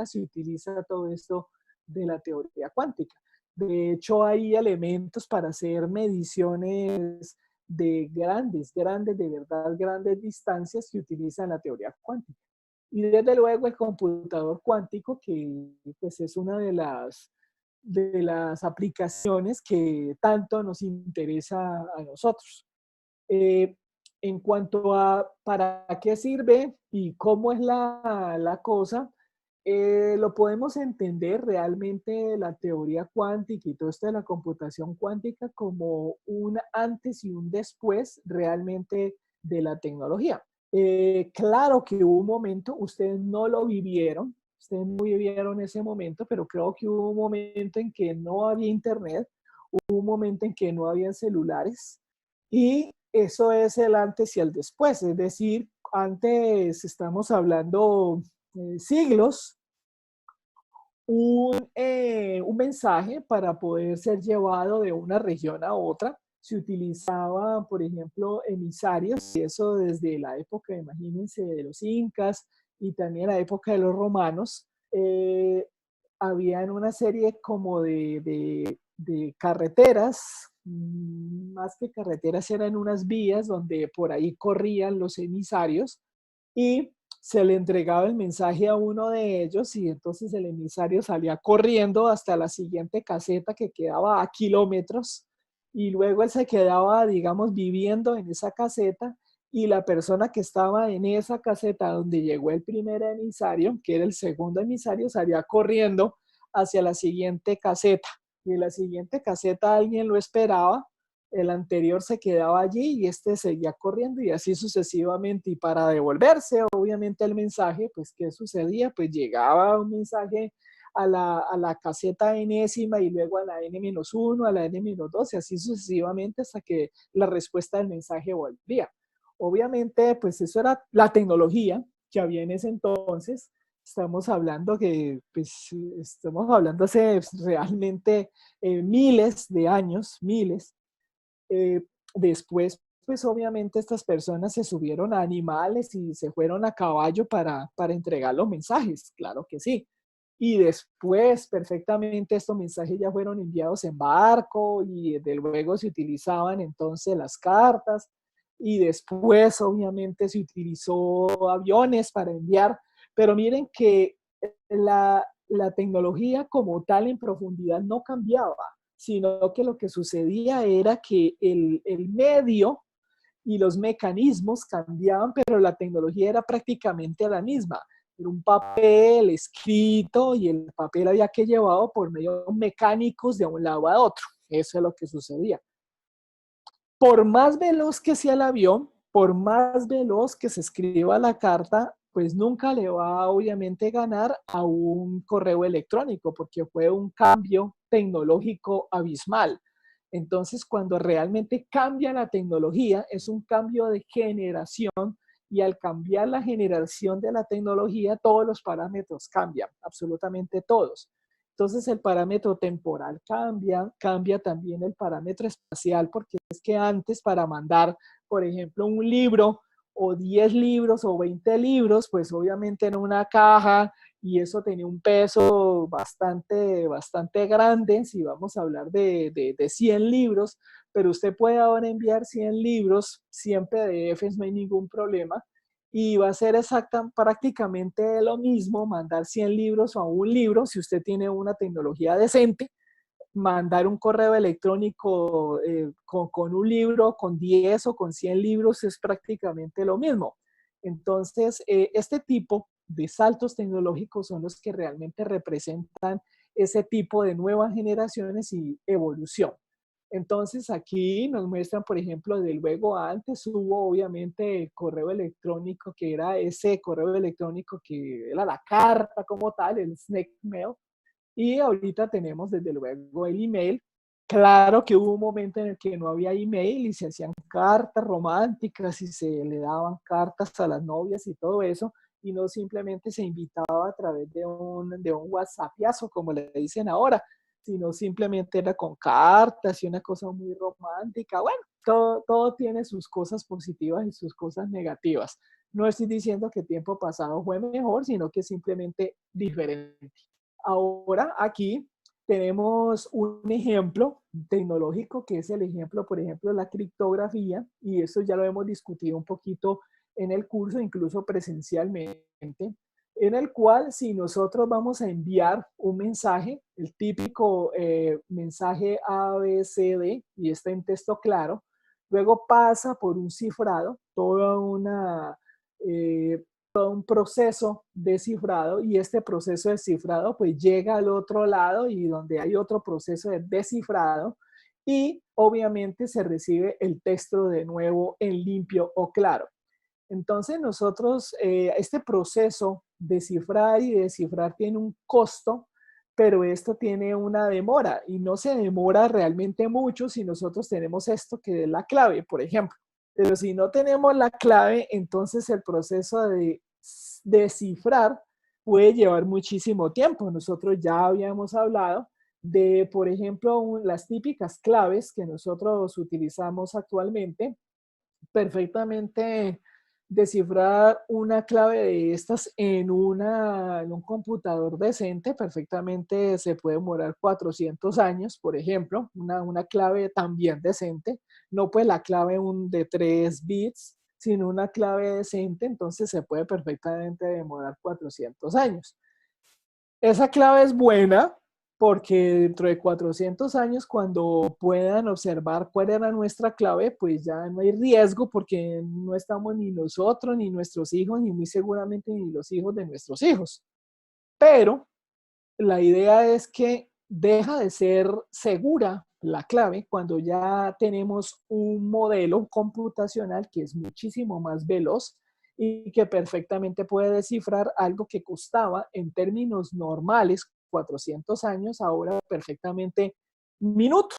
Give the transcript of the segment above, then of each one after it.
se utiliza todo esto de la teoría cuántica. De hecho, hay elementos para hacer mediciones de de verdad grandes distancias que utilizan la teoría cuántica. Y desde luego el computador cuántico, que pues es una de las aplicaciones que tanto nos interesa a nosotros. Eh, en cuanto a para qué sirve y cómo es la cosa, lo podemos entender realmente la teoría cuántica y todo esto de la computación cuántica como un antes y un después realmente de la tecnología. Claro que hubo un momento, ustedes no vivieron ese momento, pero creo que hubo un momento en que no había internet, hubo un momento en que no había celulares, y eso es el antes y el después, es decir, antes estamos hablando siglos, un mensaje para poder ser llevado de una región a otra. Se utilizaba, por ejemplo, emisarios, y eso desde la época, imagínense, de los incas y también la época de los romanos. Habían una serie como de carreteras, más que carreteras eran unas vías donde por ahí corrían los emisarios y se le entregaba el mensaje a uno de ellos y entonces el emisario salía corriendo hasta la siguiente caseta que quedaba a kilómetros y luego él se quedaba, digamos, viviendo en esa caseta y la persona que estaba en esa caseta donde llegó el primer emisario, que era el segundo emisario, salía corriendo hacia la siguiente caseta y en la siguiente caseta alguien lo esperaba, el anterior se quedaba allí y este seguía corriendo y así sucesivamente. Y para devolverse, obviamente, el mensaje, pues, ¿qué sucedía? Pues llegaba un mensaje a la caseta enésima y luego a la N-1, a la N-2 y así sucesivamente hasta que la respuesta del mensaje volvía. Obviamente, pues eso era la tecnología que había en ese entonces. Estamos hablando que, pues, estamos hablando hace realmente miles de años, miles. Eh, Después, pues obviamente estas personas se subieron a animales y se fueron a caballo para entregar los mensajes, claro que sí. Y después, perfectamente, estos mensajes ya fueron enviados en barco y de luego se utilizaban entonces las cartas y después, obviamente, se utilizó aviones para enviar. Pero miren que la tecnología como tal en profundidad no cambiaba, sino que lo que sucedía era que el medio y los mecanismos cambiaban, pero la tecnología era prácticamente la misma. Era un papel escrito y el papel había que llevarlo por medios mecánicos de un lado a otro. Eso es lo que sucedía. Por más veloz que sea el avión, por más veloz que se escriba la carta, pues nunca le va a obviamente ganar a un correo electrónico, porque fue un cambio tecnológico abismal. Entonces, cuando realmente cambia la tecnología, es un cambio de generación y al cambiar la generación de la tecnología, todos los parámetros cambian, absolutamente todos. Entonces el parámetro temporal cambia, cambia también el parámetro espacial, porque es que antes para mandar, por ejemplo, un libro o 10 libros o 20 libros, pues obviamente en una caja y eso tenía un peso bastante grande, si vamos a hablar de 100 libros, pero usted puede ahora enviar 100 libros, 100 PDFs, no hay ningún problema, y va a ser prácticamente lo mismo mandar 100 libros o un libro si usted tiene una tecnología decente, mandar un correo electrónico con un libro, con 10 o con 100 libros es prácticamente lo mismo. Entonces, este tipo de saltos tecnológicos son los que realmente representan ese tipo de nuevas generaciones y evolución. Entonces aquí nos muestran, por ejemplo, de luego antes hubo obviamente el correo electrónico, que era ese correo electrónico que era la carta como tal, el snail mail, y ahorita tenemos desde luego el email. Claro que hubo un momento en el que no había email y se hacían cartas románticas y se le daban cartas a las novias y todo eso, y no simplemente se invitaba a través de un WhatsAppiazo, como le dicen ahora, sino simplemente era con cartas y una cosa muy romántica. Bueno, todo tiene sus cosas positivas y sus cosas negativas. No estoy diciendo que tiempo pasado fue mejor, sino que es simplemente diferente. Ahora aquí tenemos un ejemplo tecnológico que es el ejemplo, por ejemplo, de la criptografía, y eso ya lo hemos discutido un poquito en el curso, incluso presencialmente, en el cual si nosotros vamos a enviar un mensaje, el típico mensaje ABCD, y está en texto claro, luego pasa por un cifrado, eh, todo un proceso de cifrado, y este proceso de cifrado pues llega al otro lado y donde hay otro proceso de descifrado y obviamente se recibe el texto de nuevo en limpio o claro. Entonces nosotros, este proceso de cifrar y descifrar tiene un costo, pero esto tiene una demora y no se demora realmente mucho si nosotros tenemos esto que es la clave, por ejemplo. Pero si no tenemos la clave, entonces el proceso de descifrar puede llevar muchísimo tiempo. Nosotros ya habíamos hablado de, por ejemplo, las típicas claves que nosotros utilizamos actualmente, perfectamente descifrar una clave de estas en un computador decente, perfectamente se puede demorar 400 años, por ejemplo, una clave también decente, no pues la clave de 3 bits, sino una clave decente, entonces se puede perfectamente demorar 400 años. Esa clave es buena porque dentro de 400 años, cuando puedan observar cuál era nuestra clave, pues ya no hay riesgo porque no estamos ni nosotros, ni nuestros hijos, ni muy seguramente ni los hijos de nuestros hijos. Pero la idea es que deja de ser segura la clave cuando ya tenemos un modelo computacional que es muchísimo más veloz y que perfectamente puede descifrar algo que costaba en términos normales 400 años, ahora perfectamente minutos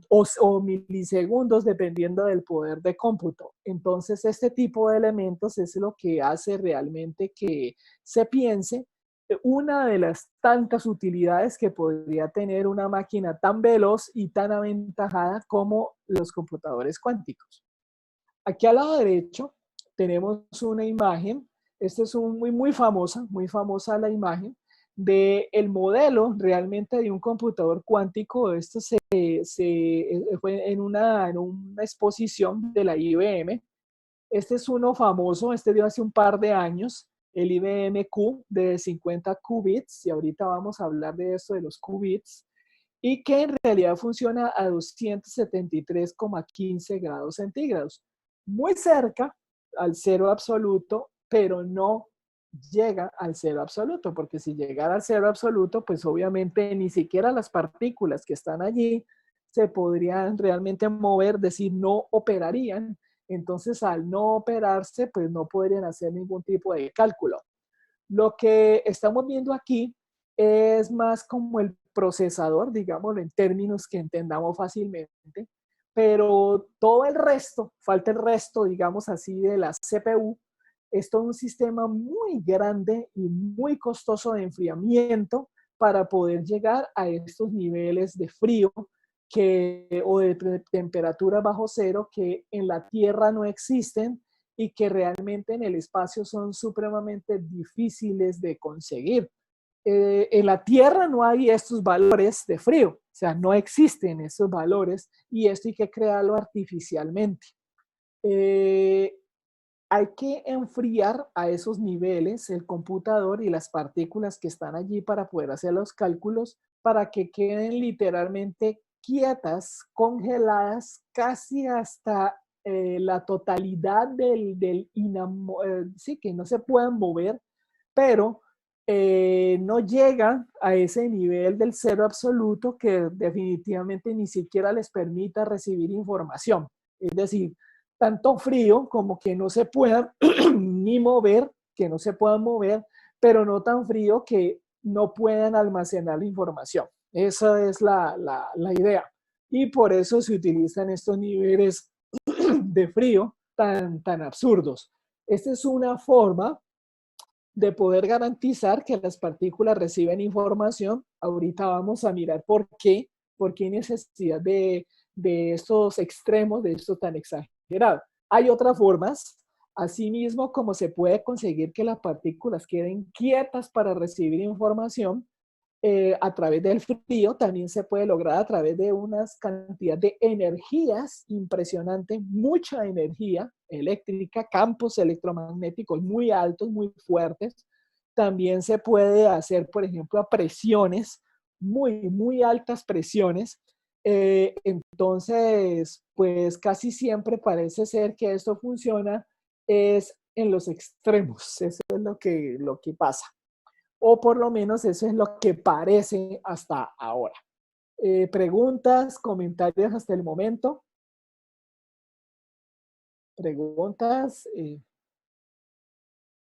o milisegundos dependiendo del poder de cómputo. Entonces, este tipo de elementos es lo que hace realmente que se piense una de las tantas utilidades que podría tener una máquina tan veloz y tan aventajada como los computadores cuánticos. Aquí al lado derecho tenemos una imagen, esta es muy famosa la imagen del modelo realmente de un computador cuántico. Esto fue en una exposición de la IBM. Este es uno famoso, este dio hace un par de años, el IBM Q de 50 qubits, y ahorita vamos a hablar de esto de los qubits, y que en realidad funciona a 273,15 grados centígrados. Muy cerca al cero absoluto, pero no llega al cero absoluto, porque si llegara al cero absoluto, pues obviamente ni siquiera las partículas que están allí se podrían realmente mover, es decir, no operarían. Entonces, al no operarse, pues no podrían hacer ningún tipo de cálculo. Lo que estamos viendo aquí es más como el procesador, digámoslo en términos que entendamos fácilmente, pero todo el resto, falta el resto, digamos así, de la CPU, es todo un sistema muy grande y muy costoso de enfriamiento para poder llegar a estos niveles de frío o de temperatura bajo cero que en la Tierra no existen y que realmente en el espacio son supremamente difíciles de conseguir. En la Tierra no hay estos valores de frío, o sea, no existen estos valores y esto hay que crearlo artificialmente. Eh, Hay que enfriar a esos niveles el computador y las partículas que están allí para poder hacer los cálculos para que queden literalmente quietas, congeladas, casi hasta la totalidad sí, que no se puedan mover, pero no llegan a ese nivel del cero absoluto que definitivamente ni siquiera les permita recibir información. Es decir, tanto frío como que no se puedan ni mover, que no se puedan mover, pero no tan frío que no puedan almacenar la información. Esa es la idea. Y por eso se utilizan estos niveles de frío tan absurdos. Esta es una forma de poder garantizar que las partículas reciben información. Ahorita vamos a mirar por qué hay necesidad de estos extremos, de esto tan exagerado. Hay otras formas, Asimismo, como se puede conseguir que las partículas queden quietas para recibir información, a través del frío, también se puede lograr a través de unas cantidades de energías impresionantes, mucha energía eléctrica, campos electromagnéticos muy altos, muy fuertes. También se puede hacer, por ejemplo, a presiones, muy, muy altas presiones. Entonces, pues casi siempre parece ser que esto funciona es en los extremos. Eso es lo que pasa, o por lo menos eso es lo que parece hasta ahora. Preguntas, comentarios hasta el momento. Preguntas.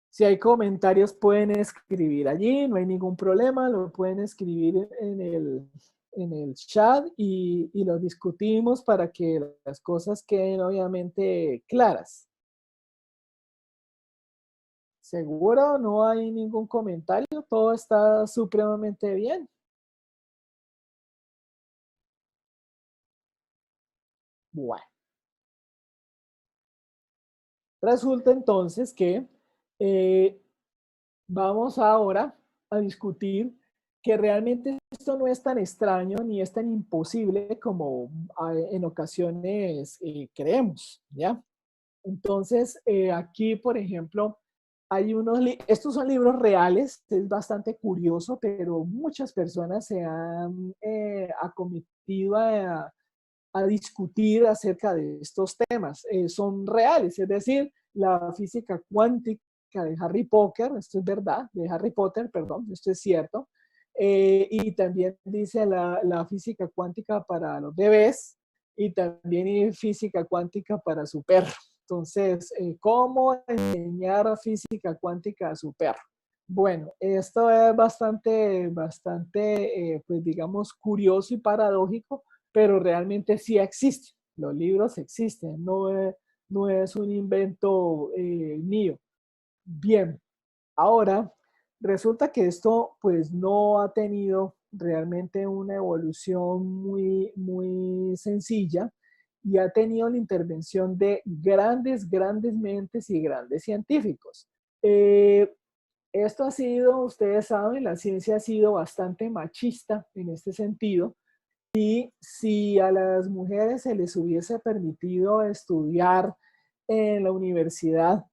Si hay comentarios pueden escribir allí, no hay ningún problema, lo pueden escribir en el chat y lo discutimos para que las cosas queden obviamente claras. ¿Seguro? ¿No hay ningún comentario? ¿Todo está supremamente bien? Bueno. Resulta entonces que eh, vamos ahora a discutir que realmente esto no es tan extraño ni es tan imposible como en ocasiones creemos, ¿ya? Entonces, aquí, por ejemplo, hay estos son libros reales, es bastante curioso, pero muchas personas se han acometido a discutir acerca de estos temas. Son reales, es decir, la física cuántica de Harry Potter, esto es verdad, de Harry Potter, perdón, esto es cierto. Y también dice la física cuántica para los bebés y también hay física cuántica para su perro. Entonces, ¿cómo enseñar física cuántica a su perro? Bueno, esto es bastante, pues digamos, curioso y paradójico, pero realmente sí existe. Los libros existen, no es un invento mío. Bien, ahora resulta que esto pues no ha tenido realmente una evolución muy, muy sencilla y ha tenido la intervención de grandes mentes y grandes científicos. Eh, Esto ha sido, ustedes saben, la ciencia ha sido bastante machista en este sentido. Si a las mujeres se les hubiese permitido estudiar en la universidad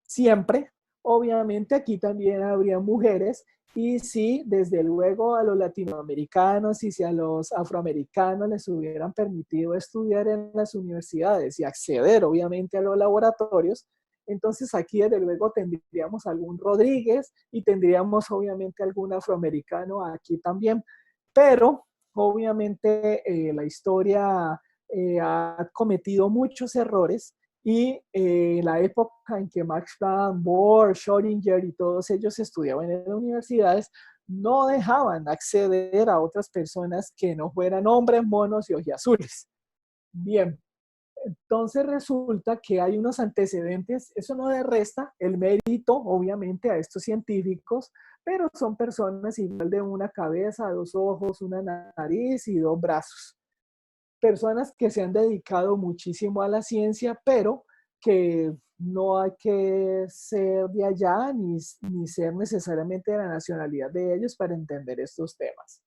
siempre, obviamente aquí también habría mujeres y si desde luego a los latinoamericanos y si a los afroamericanos les hubieran permitido estudiar en las universidades y acceder obviamente a los laboratorios, entonces aquí desde luego tendríamos algún Rodríguez y tendríamos obviamente algún afroamericano aquí también, pero obviamente la historia ha cometido muchos errores y la época en que Max Planck, Bohr, Schrödinger y todos ellos estudiaban en las universidades, no dejaban acceder a otras personas que no fueran hombres, monos y ojiazules. Bien, entonces resulta que hay unos antecedentes, eso no le resta el mérito, obviamente, a estos científicos, pero son personas igual de una cabeza, dos ojos, una nariz y dos brazos. Personas que se han dedicado muchísimo a la ciencia, pero que no hay que ser de allá ni ser necesariamente de la nacionalidad de ellos para entender estos temas.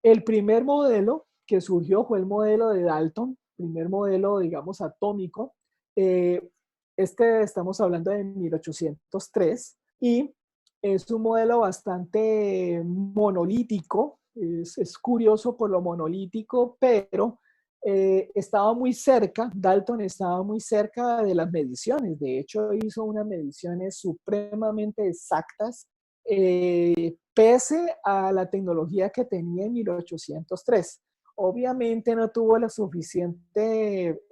El primer modelo que surgió fue el modelo de Dalton, primer modelo, digamos, atómico. Eh, estamos hablando de 1803 y es un modelo bastante monolítico. Es curioso por lo monolítico, pero estaba muy cerca, Dalton estaba muy cerca de las mediciones. De hecho, hizo unas mediciones supremamente exactas pese a la tecnología que tenía en 1803. Obviamente no tuvo la suficiente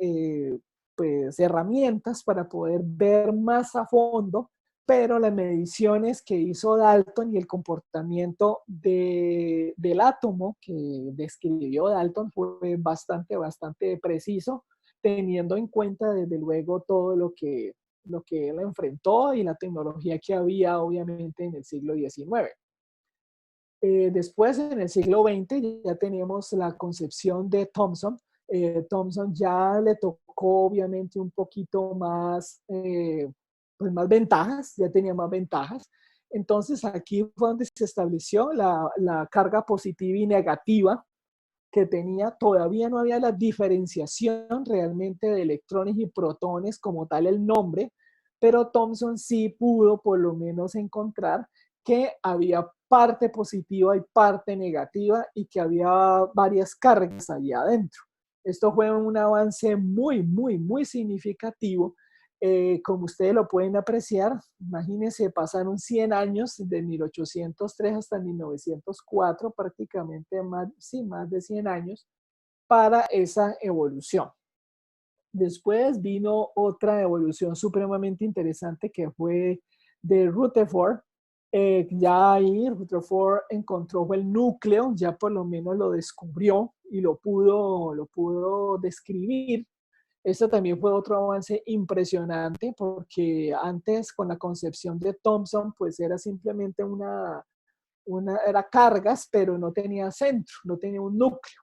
pues, herramientas para poder ver más a fondo, pero las mediciones que hizo Dalton y el comportamiento del átomo que describió Dalton fue bastante preciso, teniendo en cuenta desde luego todo lo que él enfrentó y la tecnología que había obviamente en el siglo XIX. Después, en el siglo XX, ya teníamos la concepción de Thomson, Thomson ya le tocó obviamente un poquito más, pues más ventajas, ya tenía más ventajas. Entonces aquí fue donde se estableció la carga positiva y negativa que tenía. Todavía no había la diferenciación realmente de electrones y protones como tal el nombre, pero Thomson sí pudo por lo menos encontrar que había parte positiva y parte negativa y que había varias cargas allí adentro. Esto fue un avance muy, muy, muy significativo. Como ustedes lo pueden apreciar, imagínense, pasaron 100 años, de 1803 hasta 1904, prácticamente más, sí, más de 100 años, para esa evolución. Después vino otra evolución supremamente interesante que fue de Rutherford. Ya ahí Rutherford encontró el núcleo, ya por lo menos lo descubrió y lo pudo describir. Esto también fue otro avance impresionante porque antes con la concepción de Thomson pues era simplemente era cargas, pero no tenía centro, no tenía un núcleo.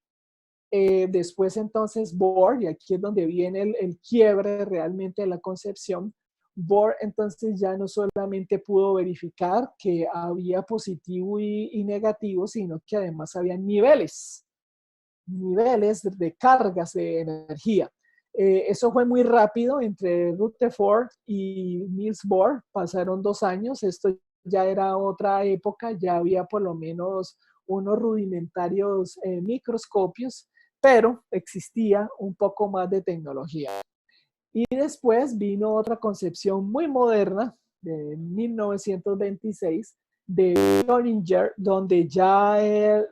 Después entonces Bohr, y aquí es donde viene el quiebre realmente de la concepción, Bohr entonces ya no solamente pudo verificar que había positivo y negativo, sino que además había niveles de cargas de energía. Eso fue muy rápido entre Rutherford y Niels Bohr, pasaron 2 años, esto ya era otra época, ya había por lo menos unos rudimentarios microscopios, pero existía un poco más de tecnología. Y después vino otra concepción muy moderna de 1926 de Schrödinger, donde ya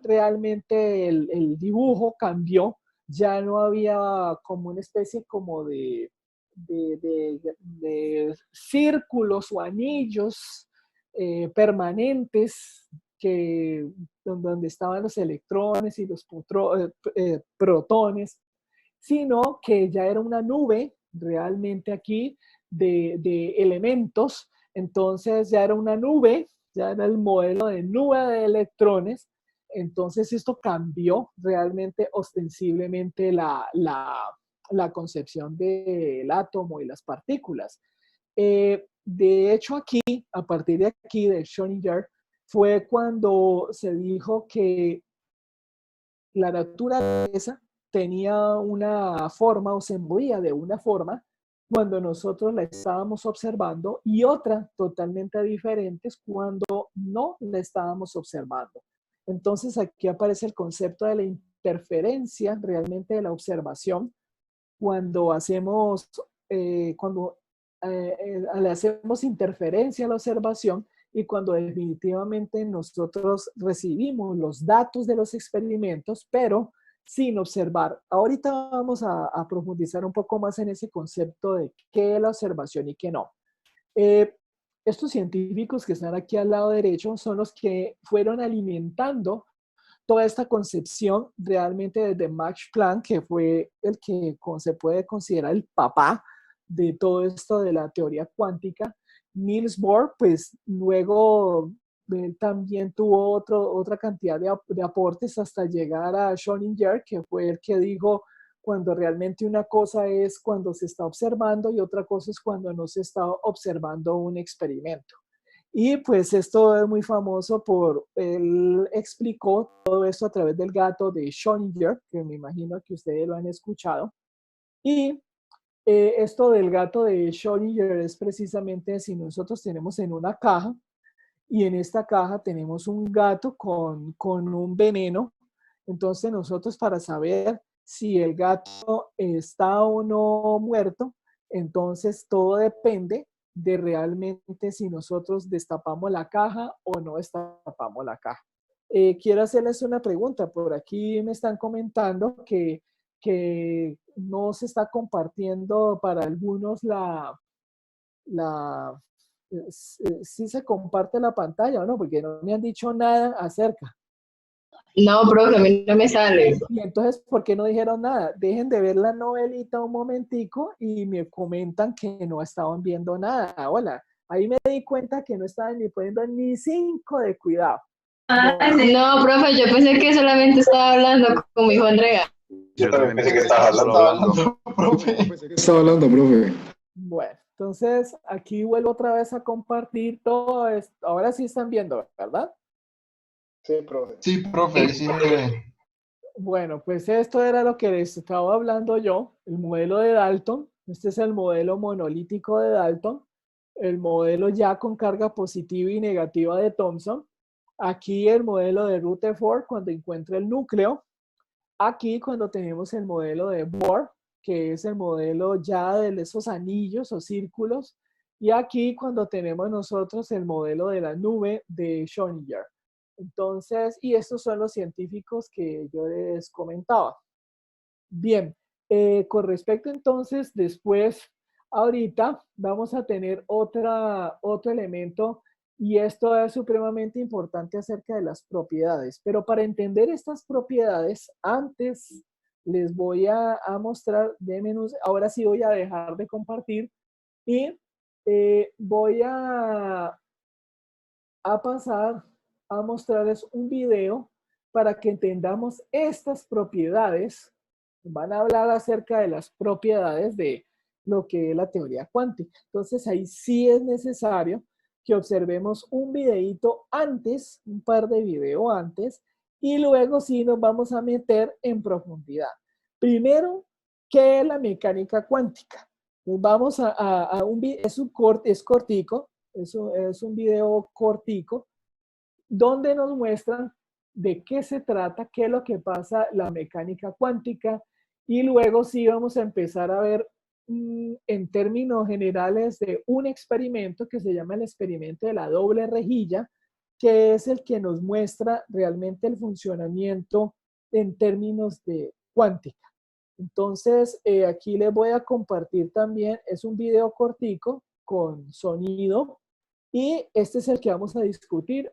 realmente el dibujo cambió, ya no había como una especie como de círculos o anillos permanentes que, donde estaban los electrones y los protones, sino que ya era una nube realmente aquí de elementos. Entonces ya era una nube, ya era el modelo de nube de electrones. Entonces esto cambió realmente ostensiblemente la concepción del átomo y las partículas. De hecho aquí, a partir de aquí, de Schrödinger, fue cuando se dijo que la naturaleza tenía una forma o se movía de una forma cuando nosotros la estábamos observando y otra totalmente diferente cuando no la estábamos observando. Entonces aquí aparece el concepto de la interferencia realmente de la observación cuando le hacemos interferencia a la observación y cuando definitivamente nosotros recibimos los datos de los experimentos, pero sin observar. Ahorita vamos a profundizar un poco más en ese concepto de qué es la observación y qué no. Eh, Estos científicos que están aquí al lado derecho son los que fueron alimentando toda esta concepción realmente desde Max Planck, que fue el que se puede considerar el papá de todo esto de la teoría cuántica. Niels Bohr, pues luego él también tuvo otra cantidad de aportes hasta llegar a Schrödinger, que fue el que dijo cuando realmente una cosa es cuando se está observando y otra cosa es cuando no se está observando un experimento. Y pues esto es muy famoso él explicó todo esto a través del gato de Schrödinger, que me imagino que ustedes lo han escuchado. Y esto del gato de Schrödinger es precisamente si nosotros tenemos en una caja y en esta caja tenemos un gato con un veneno. Entonces nosotros para saber si el gato está o no muerto, entonces todo depende de realmente si nosotros destapamos la caja o no destapamos la caja. Quiero hacerles una pregunta. Por aquí me están comentando que no se está compartiendo para algunos la sí se comparte la pantalla o no, porque no me han dicho nada acerca. No, profe, a mí no me sale. Y entonces, ¿por qué no dijeron nada? Dejen de ver la novelita un momentico y me comentan que no estaban viendo nada. Hola, ahí me di cuenta que no estaban ni poniendo ni 5 de cuidado. No, profe, yo pensé que solamente estaba hablando con mi hijo Andrea. Yo también pensé que estabas hablando, profe. Pensé que estaba hablando, profe. Bueno, entonces aquí vuelvo otra vez a compartir todo esto. Ahora sí están viendo, ¿verdad? Sí, profe. Sí, profe, sí. Bueno, pues esto era lo que les estaba hablando yo, el modelo de Dalton. Este es el modelo monolítico de Dalton, el modelo ya con carga positiva y negativa de Thomson. Aquí el modelo de Rutherford cuando encuentra el núcleo. Aquí cuando tenemos el modelo de Bohr, que es el modelo ya de esos anillos o círculos. Y aquí cuando tenemos nosotros el modelo de la nube de Schrödinger. Entonces, y estos son los científicos que yo les comentaba. Bien, con respecto entonces, después, ahorita vamos a tener otro elemento y esto es supremamente importante acerca de las propiedades. Pero para entender estas propiedades, antes les voy a mostrar, ahora sí voy a dejar de compartir y voy a pasar a mostrarles un video para que entendamos estas propiedades. Van a hablar acerca de las propiedades de lo que es la teoría cuántica. Entonces ahí sí es necesario que observemos un videíto antes, un par de videos antes, y luego sí nos vamos a meter en profundidad. Primero, ¿qué es la mecánica cuántica? Pues vamos a un video, es cortico, es un video cortico, donde nos muestran de qué se trata, qué es lo que pasa la mecánica cuántica, y luego sí vamos a empezar a ver en términos generales de un experimento que se llama el experimento de la doble rejilla, que es el que nos muestra realmente el funcionamiento en términos de cuántica. Entonces, aquí les voy a compartir también, es un video cortico con sonido, y este es el que vamos a discutir.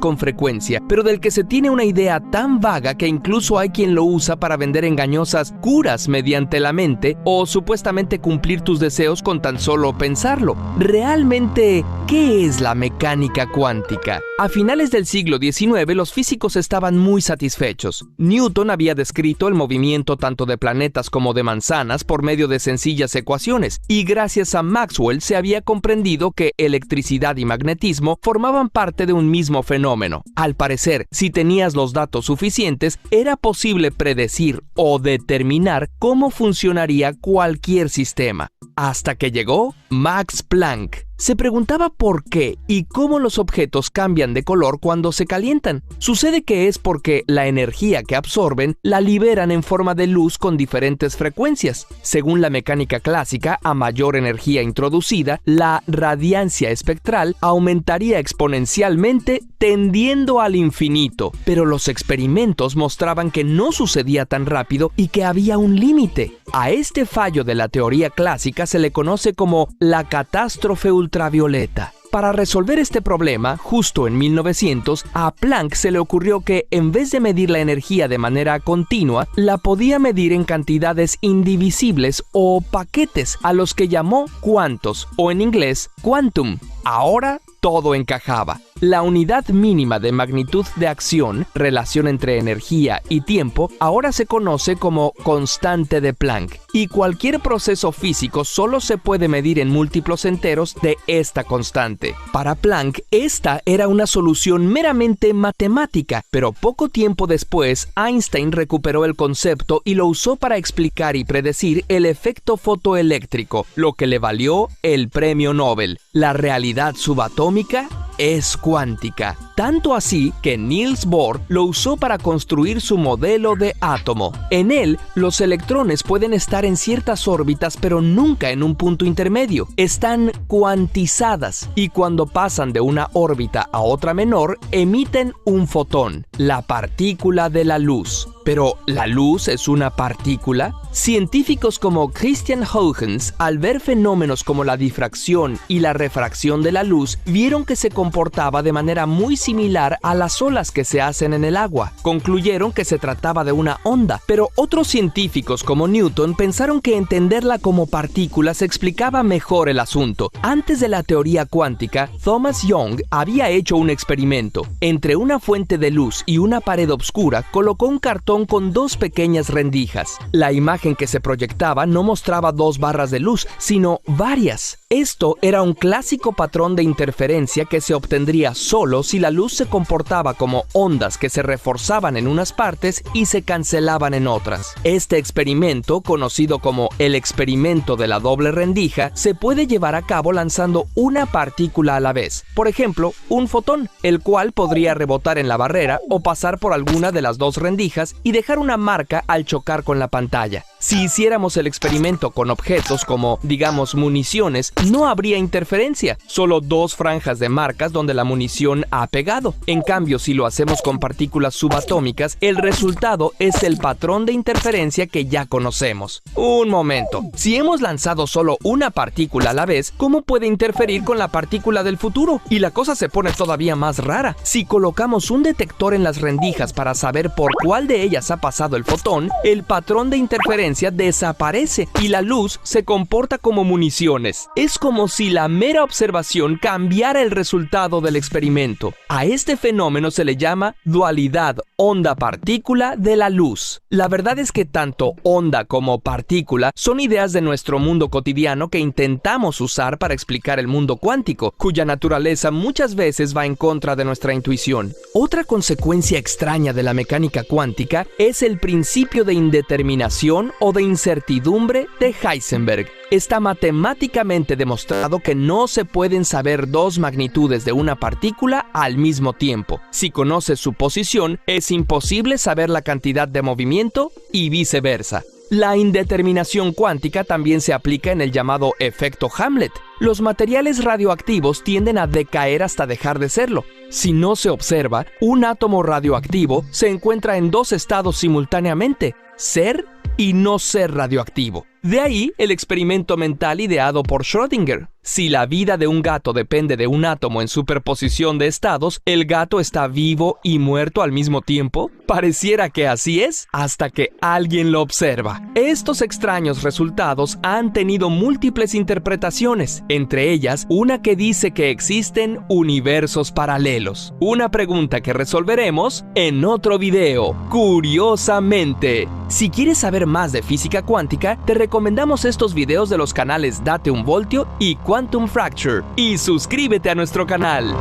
Con frecuencia, pero del que se tiene una idea tan vaga que incluso hay quien lo usa para vender engañosas curas mediante la mente o supuestamente cumplir tus deseos con tan solo pensarlo. Realmente, ¿qué es la mecánica cuántica? A finales del siglo XIX, los físicos estaban muy satisfechos. Newton había descrito el movimiento tanto de planetas como de manzanas por medio de sencillas ecuaciones, y gracias a Maxwell se había comprendido que electricidad y magnetismo formaban parte de un mismo fenómeno. Al parecer, si tenías los datos suficientes, era posible predecir o determinar cómo funcionaría cualquier sistema. Hasta que llegó Max Planck. Se preguntaba por qué y cómo los objetos cambian de color cuando se calientan. Sucede que es porque la energía que absorben la liberan en forma de luz con diferentes frecuencias. Según la mecánica clásica, a mayor energía introducida, la radiancia espectral aumentaría exponencialmente, tendiendo al infinito. Pero los experimentos mostraban que no sucedía tan rápido y que había un límite. A este fallo de la teoría clásica se le conoce como la catástrofe ultravioleta. Para resolver este problema, justo en 1900, a Planck se le ocurrió que, en vez de medir la energía de manera continua, la podía medir en cantidades indivisibles o paquetes, a los que llamó cuantos, o en inglés, quantum. Ahora todo encajaba. La unidad mínima de magnitud de acción, relación entre energía y tiempo, ahora se conoce como constante de Planck, y cualquier proceso físico solo se puede medir en múltiplos enteros de esta constante. Para Planck, esta era una solución meramente matemática, pero poco tiempo después, Einstein recuperó el concepto y lo usó para explicar y predecir el efecto fotoeléctrico, lo que le valió el premio Nobel. La realidad subatómica es cuántica, tanto así que Niels Bohr lo usó para construir su modelo de átomo. En él, los electrones pueden estar en ciertas órbitas, pero nunca en un punto intermedio. Están cuantizadas y cuando pasan de una órbita a otra menor, emiten un fotón, la partícula de la luz. Pero, ¿la luz es una partícula? Científicos como Christian Huygens, al ver fenómenos como la difracción y la refracción de la luz, vieron que se comportaba de manera muy similar a las olas que se hacen en el agua. Concluyeron que se trataba de una onda, pero otros científicos como Newton pensaron que entenderla como partícula se explicaba mejor el asunto. Antes de la teoría cuántica, Thomas Young había hecho un experimento. Entre una fuente de luz y una pared oscura, colocó un cartón con dos pequeñas rendijas. La imagen que se proyectaba no mostraba dos barras de luz, sino varias. Esto era un clásico patrón de interferencia que se obtendría solo si la luz se comportaba como ondas que se reforzaban en unas partes y se cancelaban en otras. Este experimento, conocido como el experimento de la doble rendija, se puede llevar a cabo lanzando una partícula a la vez. Por ejemplo, un fotón, el cual podría rebotar en la barrera o pasar por alguna de las dos rendijas y dejar una marca al chocar con la pantalla. Si hiciéramos el experimento con objetos como, digamos, municiones, no habría interferencia, solo dos franjas de marcas donde la munición ha pegado. En cambio, si lo hacemos con partículas subatómicas, el resultado es el patrón de interferencia que ya conocemos. Un momento, si hemos lanzado solo una partícula a la vez, ¿cómo puede interferir con la partícula del futuro? Y la cosa se pone todavía más rara. Si colocamos un detector en las rendijas para saber por cuál de ellas ha pasado el fotón, el patrón de interferencia desaparece y la luz se comporta como municiones. Es como si la mera observación cambiara el resultado del experimento. A este fenómeno se le llama dualidad onda-partícula de la luz. La verdad es que tanto onda como partícula son ideas de nuestro mundo cotidiano que intentamos usar para explicar el mundo cuántico, cuya naturaleza muchas veces va en contra de nuestra intuición. Otra consecuencia extraña de la mecánica cuántica es el principio de indeterminación o de incertidumbre de Heisenberg. Está matemáticamente demostrado que no se pueden saber dos magnitudes de una partícula al mismo tiempo. Si conoces su posición, es imposible saber la cantidad de movimiento y viceversa. La indeterminación cuántica también se aplica en el llamado efecto Hamlet. Los materiales radioactivos tienden a decaer hasta dejar de serlo. Si no se observa, un átomo radioactivo se encuentra en dos estados simultáneamente: ser y no ser radioactivo. De ahí el experimento mental ideado por Schrödinger. Si la vida de un gato depende de un átomo en superposición de estados, ¿el gato está vivo y muerto al mismo tiempo? Pareciera que así es, hasta que alguien lo observa. Estos extraños resultados han tenido múltiples interpretaciones, entre ellas una que dice que existen universos paralelos. Una pregunta que resolveremos en otro video, curiosamente. Si quieres saber más de física cuántica, te recomendamos estos videos de los canales Date un Voltio y Quantum Fracture. Y suscríbete a nuestro canal.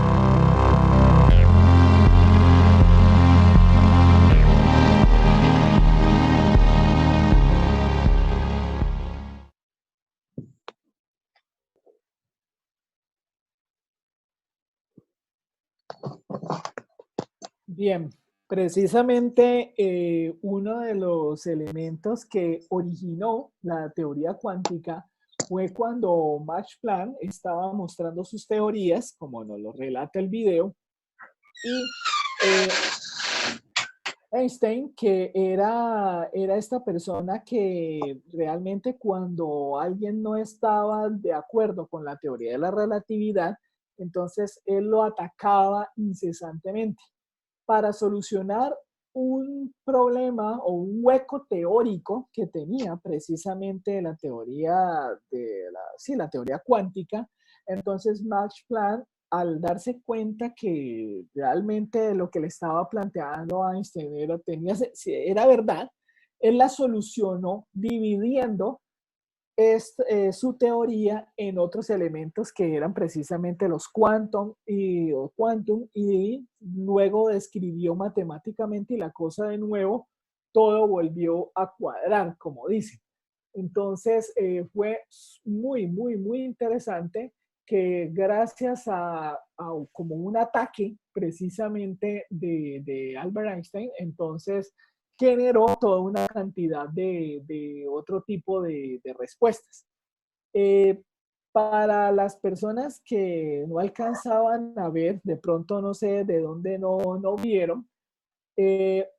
Bien, precisamente uno de los elementos que originó la teoría cuántica fue cuando Max Planck estaba mostrando sus teorías, como nos lo relata el video, y Einstein, que era esta persona que realmente cuando alguien no estaba de acuerdo con la teoría de la relatividad, entonces él lo atacaba incesantemente para solucionar un problema o un hueco teórico que tenía precisamente la teoría la teoría cuántica. Entonces Max Planck, al darse cuenta que realmente lo que le estaba planteando a Einstein era verdad, él la solucionó dividiendo su teoría en otros elementos que eran precisamente los quantum y luego describió matemáticamente y la cosa de nuevo, todo volvió a cuadrar, como dicen. Entonces fue muy, muy, muy interesante que gracias a como un ataque precisamente de Albert Einstein, entonces generó toda una cantidad de otro tipo de respuestas. Para las personas que no alcanzaban a ver, de pronto no sé de dónde no vieron, eh,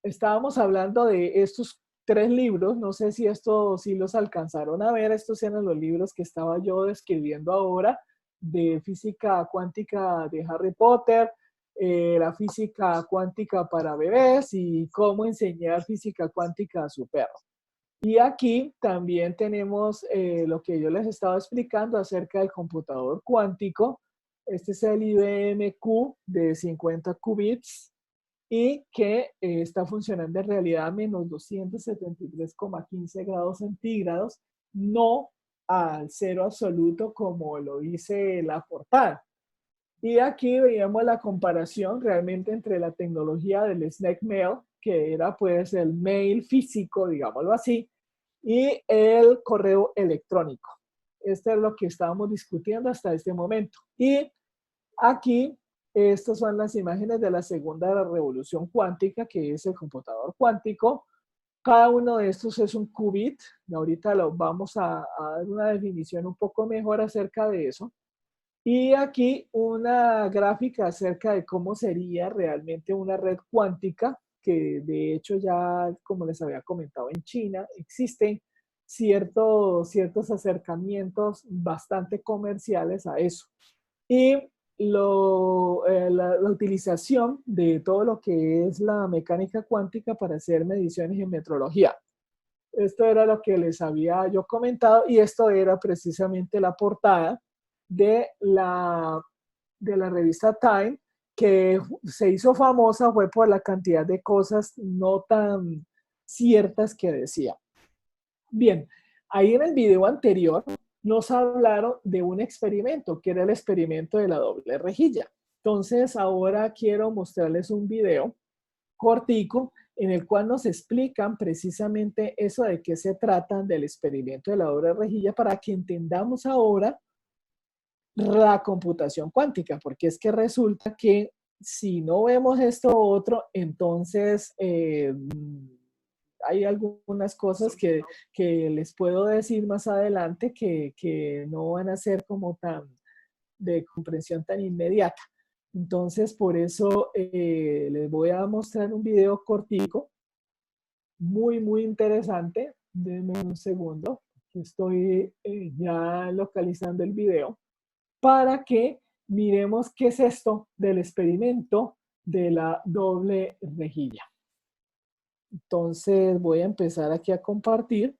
estábamos hablando de estos 3 libros, no sé si estos sí los alcanzaron a ver, estos eran los libros que estaba yo describiendo ahora, de física cuántica de Harry Potter, la física cuántica para bebés y cómo enseñar física cuántica a su perro. Y aquí también tenemos lo que yo les estaba explicando acerca del computador cuántico. Este es el IBM Q de 50 qubits y que está funcionando en realidad a menos 273,15 grados centígrados, no al cero absoluto como lo dice la portada. Y aquí veíamos la comparación realmente entre la tecnología del snail mail, que era pues el mail físico, digámoslo así, y el correo electrónico. Esto es lo que estábamos discutiendo hasta este momento. Y aquí, estas son las imágenes de la segunda revolución cuántica, que es el computador cuántico. Cada uno de estos es un qubit. Ahorita lo vamos a dar una definición un poco mejor acerca de eso. Y aquí una gráfica acerca de cómo sería realmente una red cuántica, que de hecho ya, como les había comentado, en China existen ciertos acercamientos bastante comerciales a eso. Y la utilización de todo lo que es la mecánica cuántica para hacer mediciones en metrología. Esto era lo que les había yo comentado y esto era precisamente la portada de la revista Time, que se hizo famosa fue por la cantidad de cosas no tan ciertas que decía. Bien, ahí en el video anterior nos hablaron de un experimento, que era el experimento de la doble rejilla. Entonces ahora quiero mostrarles un video cortico en el cual nos explican precisamente eso de qué se trata del experimento de la doble rejilla para que entendamos ahora la computación cuántica, porque es que resulta que si no vemos esto u otro, entonces hay algunas cosas que les puedo decir más adelante que no van a ser como tan de comprensión tan inmediata. Entonces, por eso les voy a mostrar un video cortico, muy interesante. Denme un segundo, estoy ya localizando el video, para que miremos qué es esto del experimento de la doble rejilla. Entonces voy a empezar aquí a compartir.